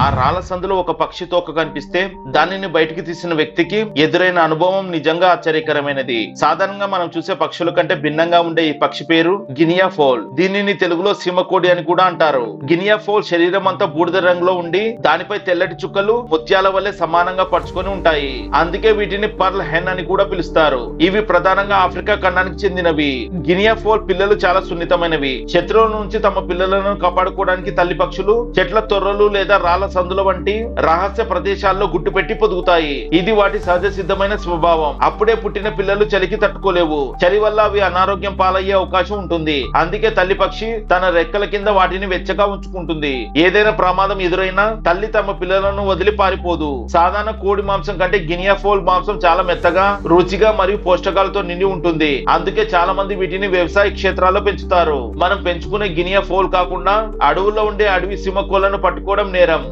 ఆ రాళ్ల సందులో ఒక పక్షి తోక కనిపిస్తే దానిని బయటికి తీసిన వ్యక్తికి ఎదురైన అనుభవం నిజంగా ఆశ్చర్యకరమైనది. సాధారణంగా మనం చూసే పక్షుల కంటే భిన్నంగా ఉండే ఈ పక్షి పేరు గినియా ఫౌల్. దీనిని తెలుగులో సీమకోడి అని కూడా అంటారు. గినియా ఫౌల్ శరీరం అంతా బూడిద రంగులో ఉండి దానిపై తెల్లటి చుక్కలు ముత్యాల వల్లే సమానంగా పరుచుకొని ఉంటాయి. అందుకే వీటిని పర్ల్ హెన్ అని కూడా పిలుస్తారు. ఇవి ప్రధానంగా ఆఫ్రికా ఖండానికి చెందినవి. గినియా ఫౌల్ పిల్లలు చాలా సున్నితమైనవి. శత్రువుల నుంచి తమ పిల్లలను కాపాడుకోవడానికి తల్లి పక్షులు చెట్ల తొర్రలు లేదా రాళ్ల సందుల వంటి రహస్య ప్రదేశాల్లో గుట్టు పెట్టి పొదుగుతాయి. ఇది వాటి సహజ సిద్ధమైన స్వభావం. అప్పుడే పుట్టిన పిల్లలు చలికి తట్టుకోలేవు. చలి వల్ల అవి అనారోగ్యం పాలయ్యే అవకాశం ఉంటుంది. అందుకే తల్లి పక్షి తన రెక్కల కింద వాటిని వెచ్చగా ఉంచుకుంటుంది. ఏదైనా ప్రమాదం ఎదురైనా తల్లి తమ పిల్లలను వదిలి పారిపోదు. సాధారణ కోడి మాంసం కంటే గినియా ఫౌల్ మాంసం చాలా మెత్తగా, రుచిగా మరియు పోషకాలతో నిండి ఉంటుంది. అందుకే చాలా మంది వీటిని వ్యవసాయ క్షేత్రాల్లో పెంచుతారు. మనం పెంచుకునే గినియా ఫౌల్ కాకుండా అడవుల్లో ఉండే అడవి సింహకోళ్లను పట్టుకోవడం నేరం.